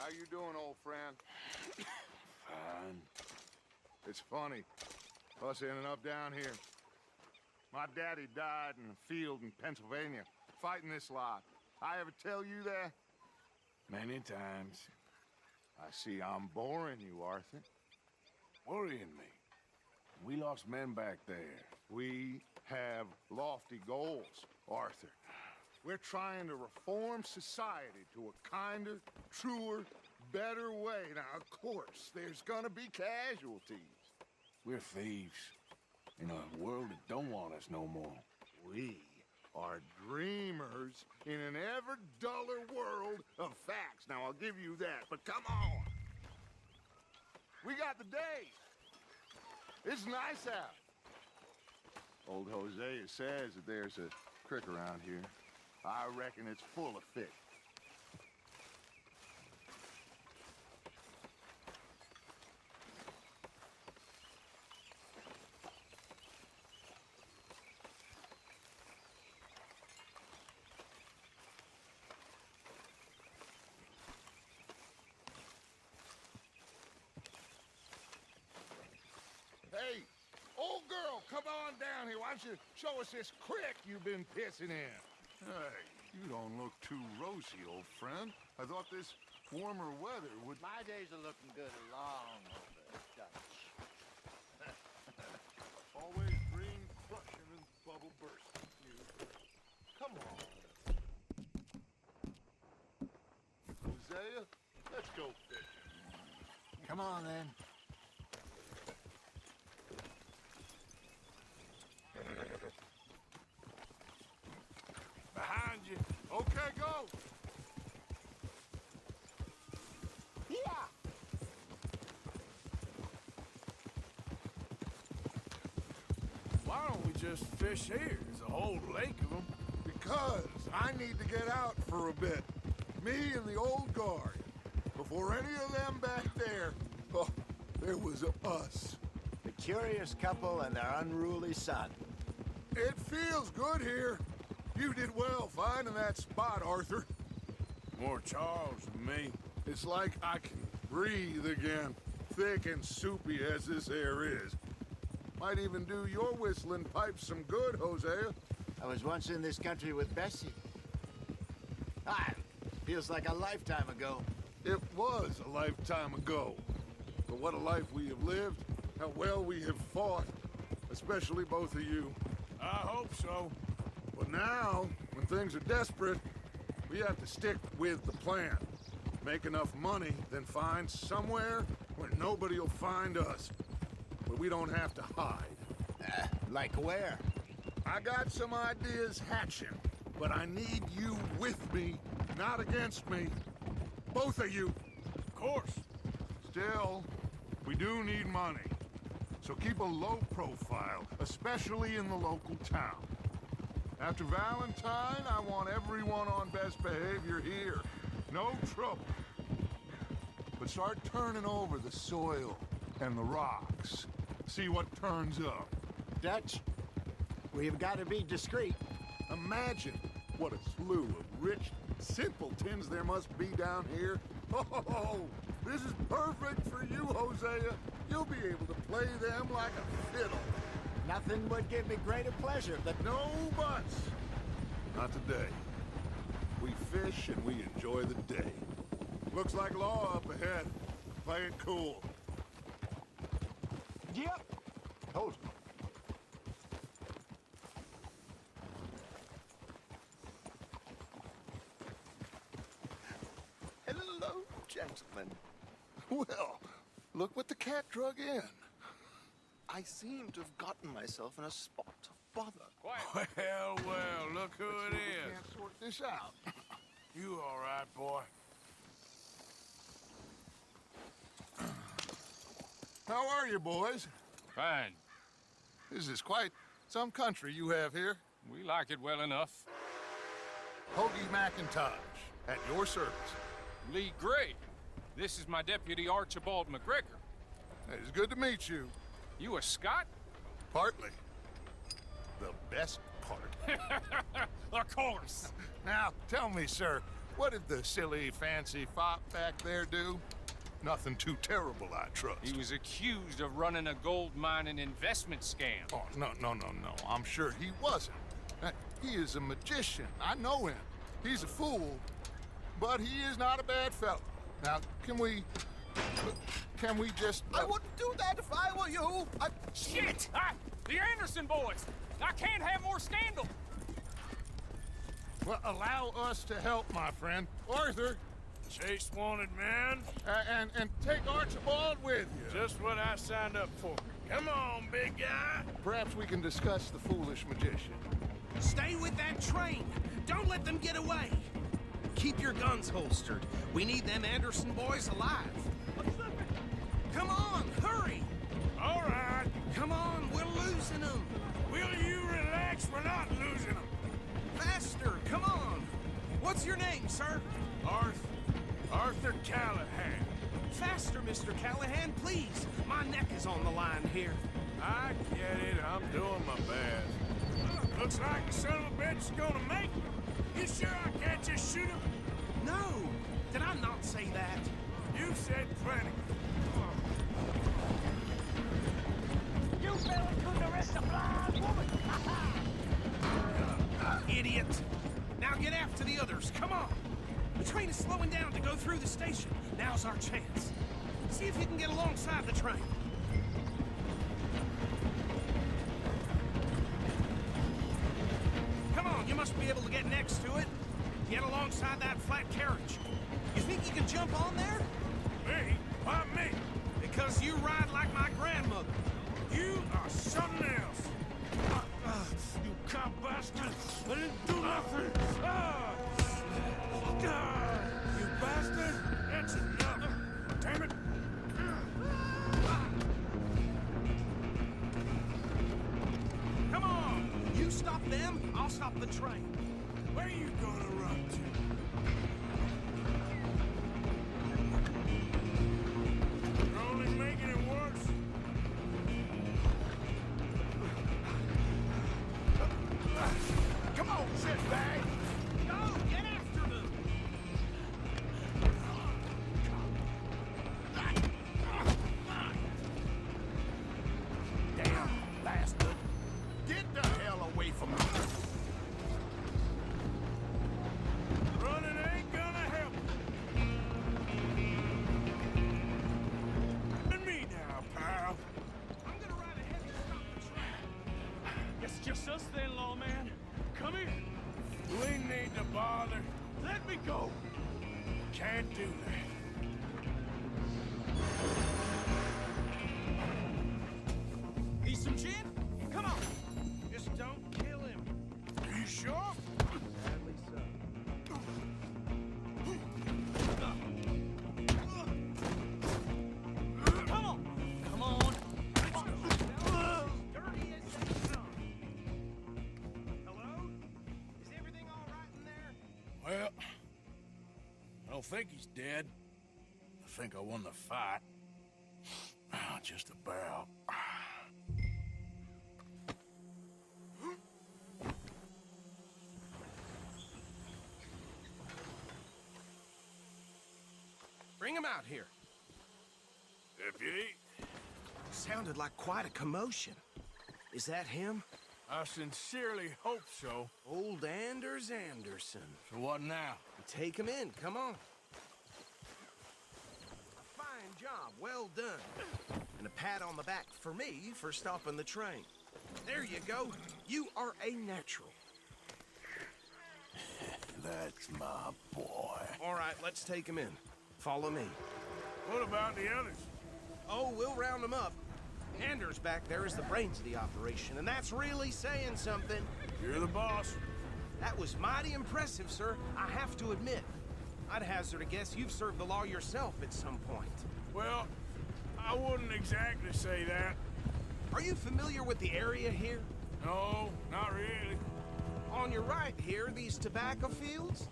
How you doing, old friend? Fine. It's funny, us ending up down here. My daddy died in a field in Pennsylvania, fighting this lot. I ever tell you that? Many times. I see I'm boring you, Arthur. Worrying me. We lost men back there. We have lofty goals, Arthur. We're trying to reform society to a kinder, truer, better way. Now, of course, there's gonna be casualties. We're thieves. In a world that don't want us no more. We are dreamers in an ever duller world of facts. Now, I'll give you that, but come on. We got the day. It's nice out. Old Hosea says that there's a creek around here. I reckon it's full of fish. Hey, old girl, come on down here. Why don't you show us this creek you've been pissing in? Hey, you don't look too rosy, old friend. I thought this warmer weather would... My days are looking good along over, Dutch. Always green crushing and bubble bursting. You. Come on. Hosea, let's go fishing. Come on, then. Behind you. Okay, go. Yeah! Why don't we just fish here? There's a whole lake of them. Because I need to get out for a bit. Me and the old guard. Before any of them back there, oh, there was us. The curious couple and their unruly son. It feels good here. You did well finding that spot, Arthur. More Charles than me. It's like I can breathe again, thick and soupy as this air is. Might even do your whistling pipes some good, Hosea. I was once in this country with Bessie. Feels like a lifetime ago. It was a lifetime ago. But what a life we have lived, how well we have fought, especially both of you. I hope so. But now, when things are desperate, we have to stick with the plan. Make enough money, then find somewhere where nobody will find us. Where we don't have to hide. Like where? I got some ideas hatching, but I need you with me, not against me. Both of you. Of course. Still, we do need money. So keep a low profile, especially in the local town. After Valentine, I want everyone on best behavior here. No trouble. But start turning over the soil and the rocks. See what turns up. Dutch, we've got to be discreet. Imagine what a slew of rich simpletons there must be down here. Oh, this is perfect for you, Hosea. You'll be able to play them like a fiddle. Nothing would give me greater pleasure than... No buts. Not today. We fish and we enjoy the day. Looks like law up ahead. Play it cool. Yep. Hold. Hello, gentlemen. Well, look what the cat drug in. I seem to have gotten myself in a spot of bother. Well, look who it We is. can't sort this out. You all right, boy? How are you, boys? Fine. This is quite some country you have here. We like it well enough. Hoagie McIntosh, at your service. Lee Gray. This is my deputy Archibald McGregor. It's good to meet you. You a Scot? Partly. The best part. Of course. Now, tell me, sir, What did the silly, fancy fop back there do? Nothing too terrible, I trust. He was accused of running a gold mining investment scam. Oh, no. I'm sure he wasn't. He is a magician. I know him. He's a fool, but he is not a bad fellow. Now, can we just... I wouldn't do that if I were you. Shit! The Anderson boys! I can't have more scandal! Well, allow us to help, my friend. Arthur, Chase wanted man. and take Archibald with you. Just what I signed up for. Come on, big guy. Perhaps we can discuss the foolish magician. Stay with that train. Don't let them get away. Keep your guns holstered. We need them Anderson boys alive. Come on, hurry. All right. Come on, we're losing them. Will you relax? We're not losing them. Faster, come on. What's your name, sir? Arthur Callahan. Faster, Mr. Callahan, please. My neck is on the line here. I get it. I'm doing my best. Looks like the son of a bitch is gonna make it. You sure I can't just shoot him? No, did I not say that? You said plenty. You fell into the rest of blind woman! Idiot. Now get after the others, come on. The train is slowing down to go through the station. Now's our chance. See if you can get alongside the train. Come on, you must be able to get next to it. Get alongside that flat carriage. You think you can jump on there? Me? Why me? Because you ride like my grandmother. You are something else. You cop bastard! I didn't do nothing! You bastard! That's enough! Damn it! Come on! You stop them, I'll stop the train. Where you gonna run to? You're only making it worse. Come on, shitbag! Go, get after them! Damn bastard. Get the hell away from me. Running ain't gonna help. And me now, pal. I'm gonna ride ahead and stop the train. It's just us then, lawman. Come here. We need to bother. Let me go. Can't do that. Need some gin? Come on. Just don't kill him. You sure? Sadly so. Come on. Come on. Dirty as the sun. Hello? Is everything all right in there? Well, I don't think he's dead. I think I won the fight. Just about. Bring him out here. Deputy, Sounded like quite a commotion. Is that him? I sincerely hope so. Old Anders Anderson. So what now? Take him in, come on. A fine job, well done. And a pat on the back for me for stopping the train. There you go. You are a natural. That's my boy. All right, let's take him in. Follow me. What about the others? Oh, we'll round them up. Anders back there is the brains of the operation, and that's really saying something. You're the boss. That was mighty impressive, sir. I have to admit. I'd hazard a guess you've served the law yourself at some point. Well, I wouldn't exactly say that. Are you familiar with the area here? No, not really. On your right here, these tobacco fields?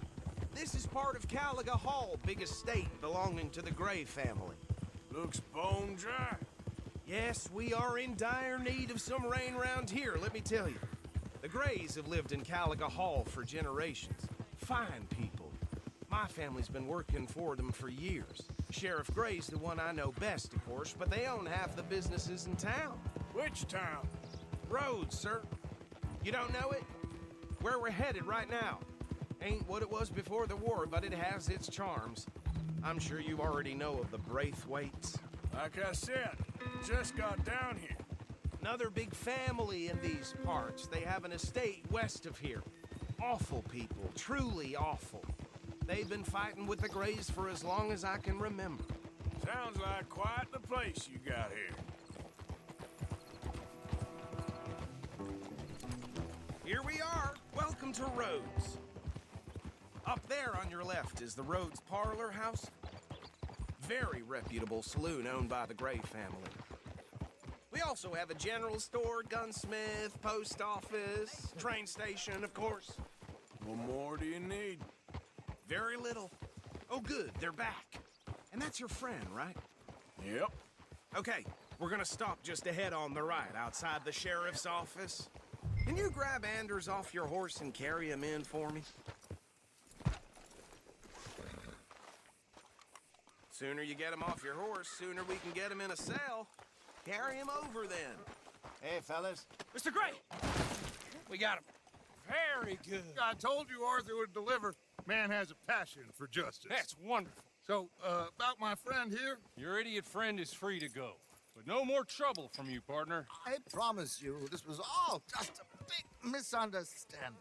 This is part of Caliga Hall, big estate belonging to the Gray family. Looks bone dry. Yes, we are in dire need of some rain round here, let me tell you. The Grays have lived in Caliga Hall for generations. Fine people. My My family's been working for them for years. Sheriff Gray's the one I know best, of course, but they own half the businesses in town. Which town? Rhodes, sir. You don't know it? Where we're headed right now. Ain't what it was before the war, but it has its charms. I'm sure you already know of the Braithwaites. Like I said, just got down here. Another big family in these parts. They have an estate west of here. Awful people, truly awful. They've been fighting with the Grays for as long as I can remember. Sounds like quite the place you got here. Here we are. Welcome to Rhodes. Up there on your left is the Rhodes Parlor House. Very reputable saloon owned by the Gray family. We also have a general store, gunsmith, post office, train station, of course. What more do you need? Very little. Oh, good, they're back. And that's your friend, right? Yep. Okay, we're gonna stop just ahead on the right, outside the sheriff's office. Can you grab Anders off your horse and carry him in for me? Sooner you get him off your horse, sooner we can get him in a cell. Carry him over, then. Hey, fellas. Mr. Gray! We got him. Very good. I told you Arthur would deliver. Man has a passion for justice. That's wonderful. So, about my friend here? Your idiot friend is free to go. But no more trouble from you, partner. I promise you, this was all just a big misunderstanding.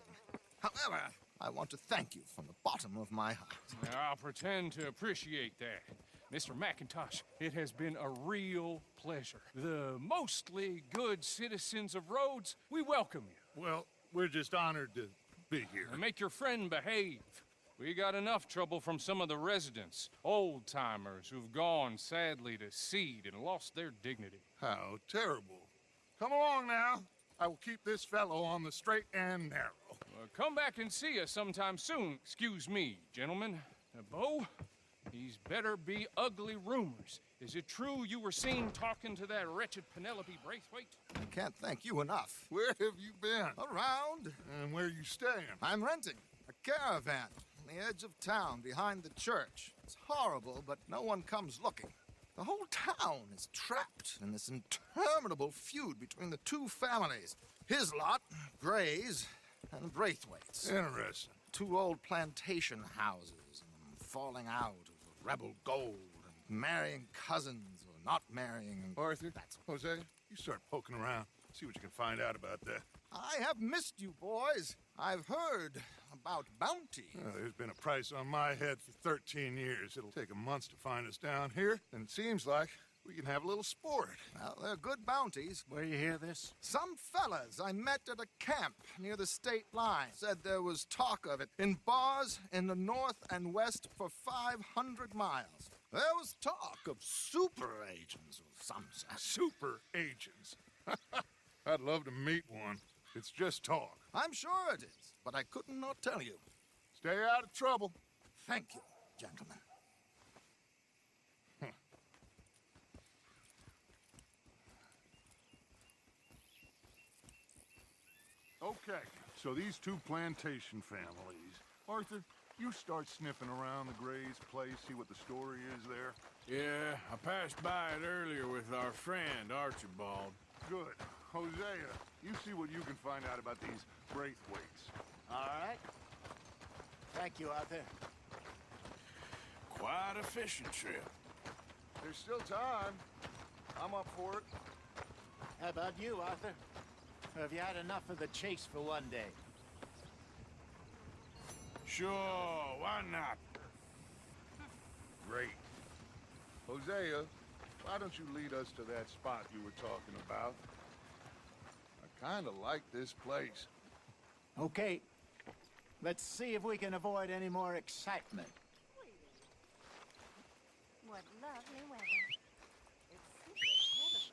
However, I want to thank you from the bottom of my heart. I'll pretend to appreciate that. Mr. McIntosh, it has been a real pleasure. The mostly good citizens of Rhodes, we welcome you. Well, we're just honored to be here. And make your friend behave. We got enough trouble from some of the residents, old-timers who've gone, sadly, to seed and lost their dignity. How terrible. Come along now. I will keep this fellow on the straight and narrow. Come back and see us sometime soon. Excuse me, gentlemen. Bo, these better be ugly rumors. Is it true you were seen talking to that wretched Penelope Braithwaite? I can't thank you enough. Where have you been? Around, And where you staying? I'm renting a caravan on the edge of town behind the church. It's horrible, but no one comes looking. The whole town is trapped in this interminable feud between the two families. His lot, Gray's, and Braithwaite's. Interesting. Two old plantation houses, and falling out of rebel gold, and marrying cousins or not marrying. Arthur, That's Jose, you start poking around. See what you can find out about that. I have missed you, boys. I've heard about bounty. There's been a price on my head for 13 years. It'll take a month to find us down here, and it seems like we can have a little sport. Well, they're good bounties. Where you hear this? Some fellas I met at a camp near the state line said there was talk of it in bars in the north and west for 500 miles. There was talk of super agents of some sort. Super agents. I'd love to meet one. It's just talk. I'm sure it is, but I couldn't not tell you. Stay out of trouble. Thank you, gentlemen. Okay, so these two plantation families. Arthur, you start sniffing around the Gray's place, see what the story is there. Yeah, I passed by it earlier with our friend, Archibald. Good. Hosea, you see what you can find out about these Braithwaites. All right. Thank you, Arthur. Quite a fishing trip. There's still time. I'm up for it. How about you, Arthur? Or have you had enough of the chase for one day? Sure, why not? Great. Hosea, why don't you lead us to that spot you were talking about? I kind of like this place. Okay. Let's see if we can avoid any more excitement. What lovely weather. It's simply heavenly.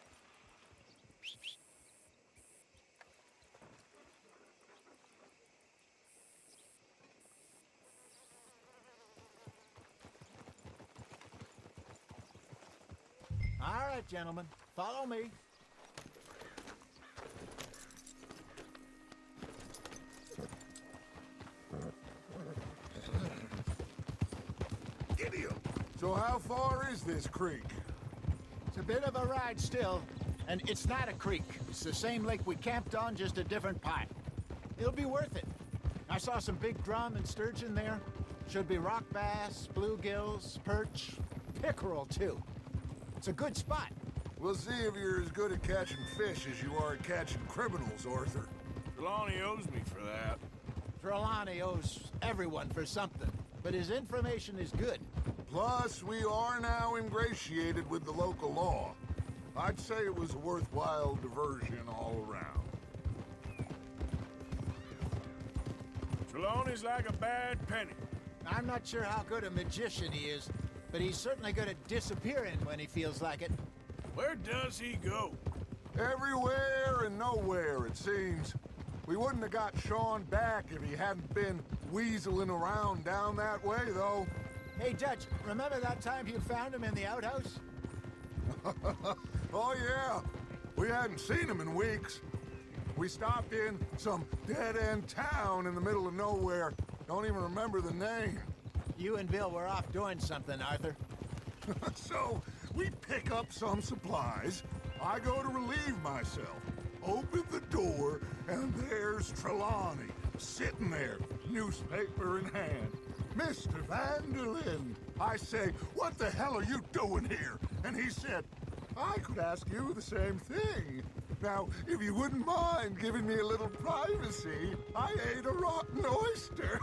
All right, gentlemen. Follow me. idiom. So how far is this creek? It's a bit of a ride still, and it's not a creek. It's the same lake we camped on, just a different part. It'll be worth it. I saw some big drum and sturgeon there. Should be rock bass, bluegills, perch, pickerel too. It's a good spot. We'll see if you're as good at catching fish as you are at catching criminals, Arthur. Trelawney owes me for that. Trelawney owes everyone for something, but his information is good. Plus, we are now ingratiated with the local law. I'd say it was a worthwhile diversion all around. Trelawney's like a bad penny. I'm not sure how good a magician he is, but he's certainly good at disappearing when he feels like it. Where does he go? Everywhere and nowhere, it seems. We wouldn't have got Sean back if he hadn't been weaseling around down that way, though. Hey, Dutch, remember that time you found him in the outhouse? Oh, yeah. We hadn't seen him in weeks. We stopped in some dead-end town in the middle of nowhere. Don't even remember the name. You and Bill were off doing something, Arthur. So, we pick up some supplies. I go to relieve myself. Open the door, and there's Trelawney, sitting there, newspaper in hand. Mr. Vanderlyn. I say, what the hell are you doing here? And he said, I could ask you the same thing. Now, if you wouldn't mind giving me a little privacy, I ate a rotten oyster.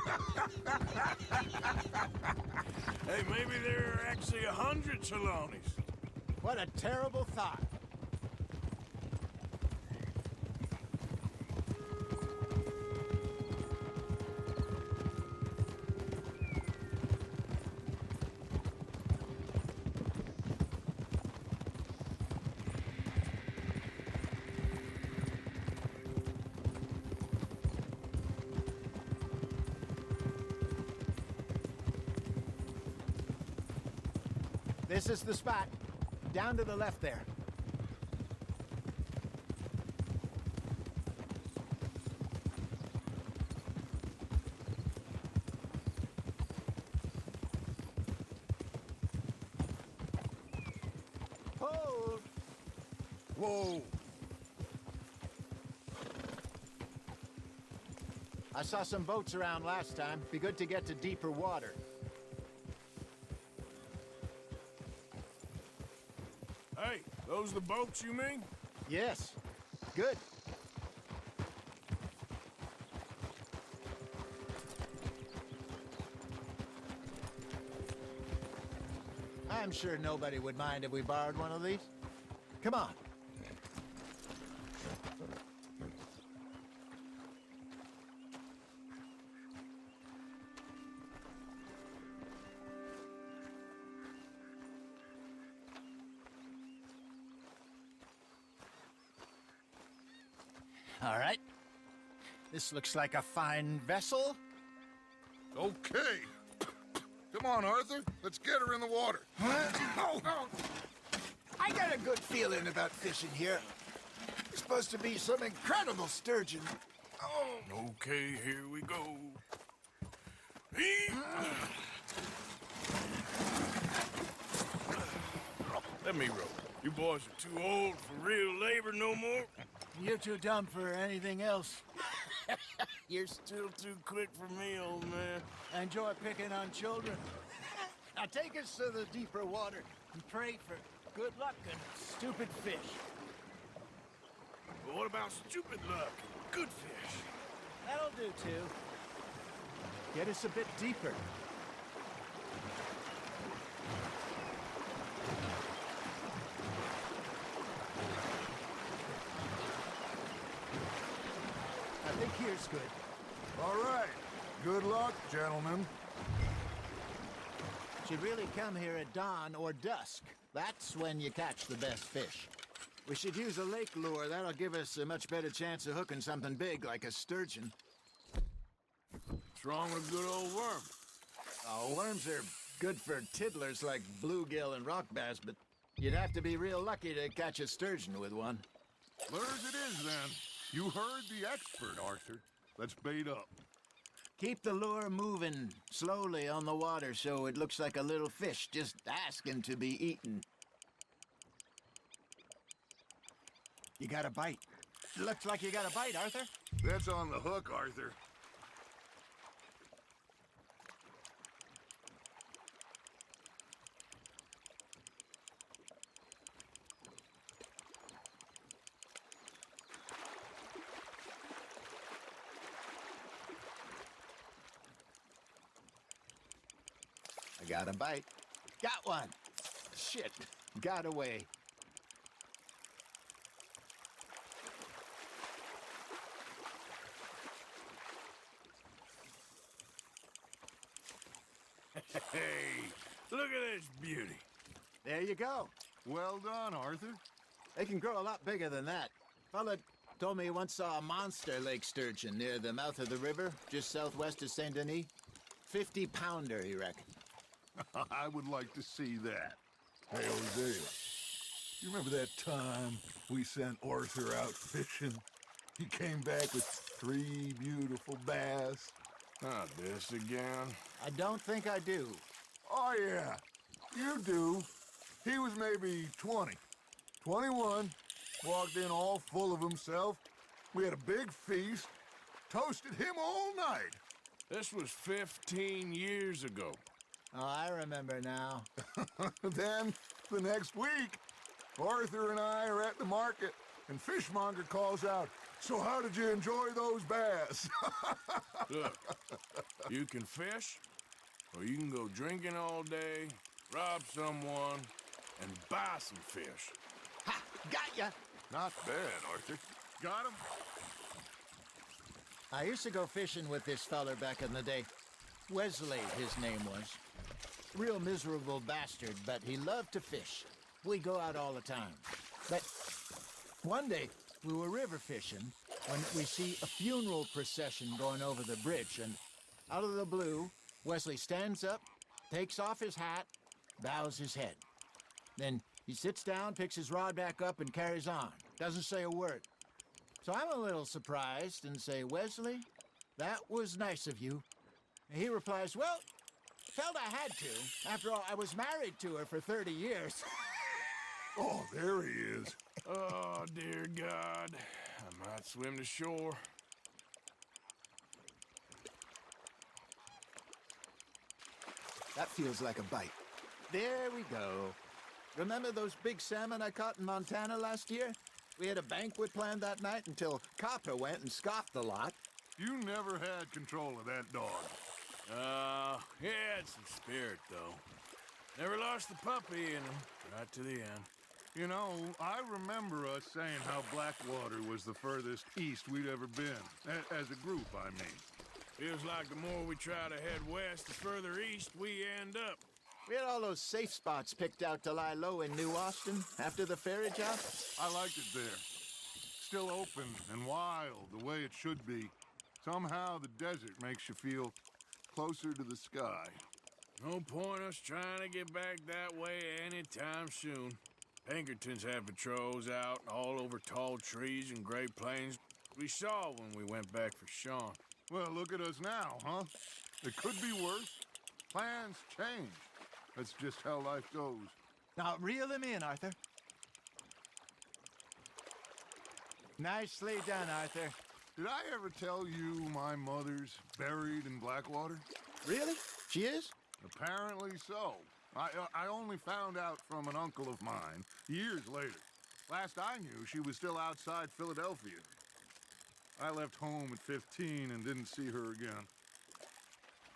Hey, maybe there are actually 100 Trelawneys. What a terrible thought. This is the spot. Down to the left there. Hold! Whoa. I saw some boats around last time. Be good to get to deeper water. Hey, those the boats you mean? Yes. Good. I'm sure nobody would mind if we borrowed one of these. Come on. All right. This looks like a fine vessel. Okay. Come on, Arthur. Let's get her in the water. Oh. I got a good feeling about fishing here. It's supposed to be some incredible sturgeon. Oh. Okay, here we go. Let me row. You boys are too old for real labor no more. You're too dumb for anything else. You're still too quick for me, old man. I enjoy picking on children. Now take us to the deeper water and pray for good luck and stupid fish. But what about stupid luck and good fish? That'll do, too. Get us a bit deeper. I think here's good. All right. Good luck, gentlemen. Should really come here at dawn or dusk. That's when you catch the best fish. We should use a lake lure. That'll give us a much better chance of hooking something big like a sturgeon. What's wrong with good old worm? Oh, worms are good for tiddlers like bluegill and rock bass, but you'd have to be real lucky to catch a sturgeon with one. Lures it is, then. You heard the expert, Arthur. Let's bait up. Keep the lure moving slowly on the water so it looks like a little fish just asking to be eaten. You got a bite. Looks like you got a bite, Arthur. That's on the hook, Arthur. I got a bite. Got one. Shit. Got away. Hey, look at this beauty. There you go. Well done, Arthur. They can grow a lot bigger than that. Fella told me he once saw a monster lake sturgeon near the mouth of the river, just southwest of Saint Denis. 50-pounder, he reckoned. I would like to see that. Hey, Hosea, you remember that time we sent Arthur out fishing? He came back with 3 beautiful bass. Not this again. I don't think I do. Oh, yeah, you do. He was maybe 20, 21, walked in all full of himself. We had a big feast, toasted him all night. This was 15 years ago. Oh, I remember now. Then, the next week, Arthur and I are at the market, and Fishmonger calls out, "So how did you enjoy those bass?" Look, you can fish, or you can go drinking all day, rob someone, and buy some fish. Ha! Got ya! Not bad, Arthur. Got him? I used to go fishing with this feller back in the day. Wesley, his name was. Real miserable bastard, but he loved to fish. We go out all the time. But one day, we were river fishing when we see a funeral procession going over the bridge, and out of the blue, Wesley stands up, takes off his hat, bows his head. Then he sits down, picks his rod back up, and carries on. Doesn't say a word. So I'm a little surprised and say, "Wesley, that was nice of you." And he replies, "Well, felt I had to. After all, I was married to her for 30 years. Oh, there he is. Oh, dear God. I might swim to shore. That feels like a bite. There we go. Remember those big salmon I caught in Montana last year? We had a banquet planned that night until Copper went and scoffed the lot. You never had control of that dog. He had some spirit, though. Never lost the puppy in him, right to the end. You know, I remember us saying how Blackwater was the furthest east we'd ever been. As a group, I mean. Feels like the more we try to head west, the further east we end up. We had all those safe spots picked out to lie low in New Austin after the ferry job. I liked it there. Still open and wild, the way it should be. Somehow the desert makes you feel closer to the sky. No point us trying to get back that way anytime soon. Pinkertons had patrols out all over tall trees and Great Plains. We saw when we went back for Sean. Well, look at us now, huh? It could be worse. Plans change. That's just how life goes. Now, reel him in, Arthur. Nicely done, Arthur. Did I ever tell you my mother's buried in Blackwater? Really? She is? Apparently so. I only found out from an uncle of mine years later. Last I knew, she was still outside Philadelphia. I left home at 15 and didn't see her again.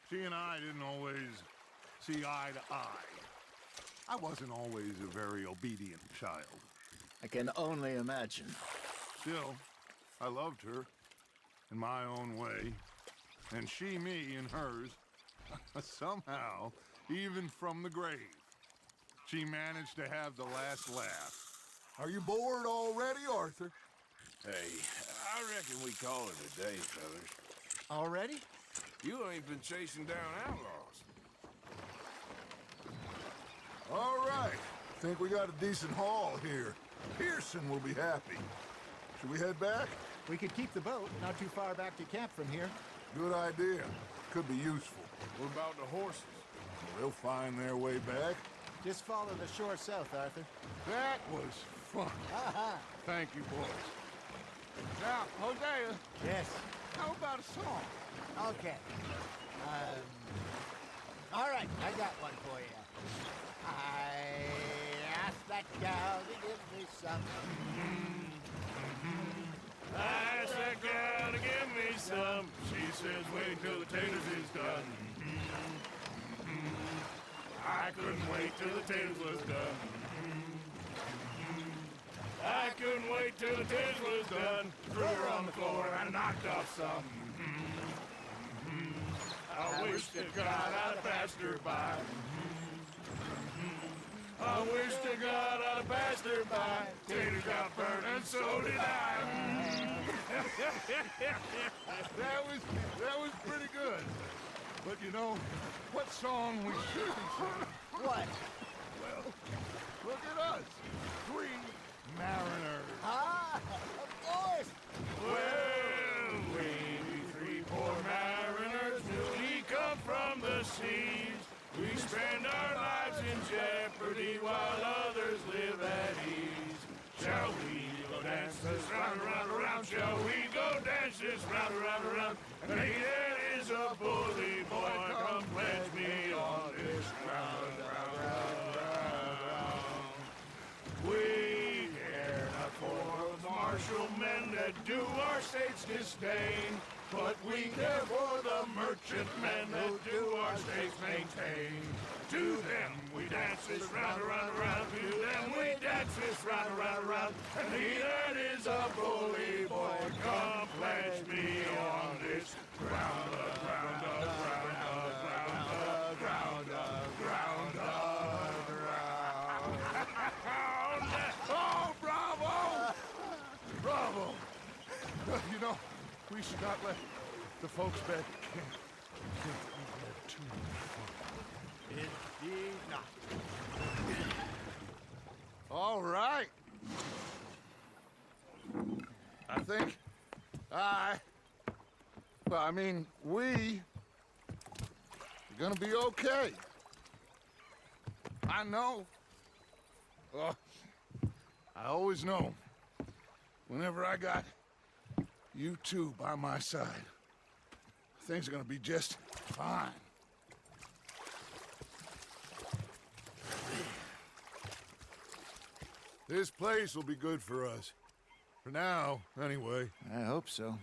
She and I didn't always see eye to eye. I wasn't always a very obedient child. I can only imagine. Still, I loved her in my own way, and she me in hers. Somehow, even from the grave, she managed to have the last laugh. Are you bored already, Arthur? Hey, I reckon we call it a day, fellas. Already? You ain't been chasing down outlaws. All right. Think we got a decent haul here. Pearson will be happy. Should we head back? We could keep the boat not too far back to camp from here. Good idea. Could be useful. What about the horses? They'll find their way back. Just follow the shore south, Arthur. That was fun. Thank you, boys. Now, Hosea, Yes. how about a song? Okay. All right, I got one for you. I asked that gal to give me some. I asked that gal to give me some. She says, wait till the taters is done. I couldn't wait till the taters was done. I couldn't wait till the taters was done. Threw her on the floor and I knocked off some. I wish to God I'd have passed her by. I wish to God I'd have passed her by. Taters got burned and so did I. That was pretty good. But you know, what song we should be singing? What? Well, look at us. 3 mariners. Ah, of course. Well, we 3 poor mariners newly come from the seas. We spend our lives in jeopardy while others live at ease. Shall we go dance this round, round, round? Shall we go dance this round, round, round? And he that is a bully boy, come pledge me on this round, round, round, round. We care not for the martial men that do our state's disdain, but we care for the merchant men that do our states maintain. To them we dance this round, round, round. To them we dance this round, round, round. And he that is a bully boy, come pledge me on this ground, ground, ground, ground, ground, ground, ground. Oh, bravo! Bravo! You know, we should not let the folks back at camp think we had too much fun. Indeed not. All right. I think we are gonna be okay. I know. Oh, I always know. Whenever I got you two by my side, things are gonna be just fine. This place will be good for us. For now, anyway. I hope so.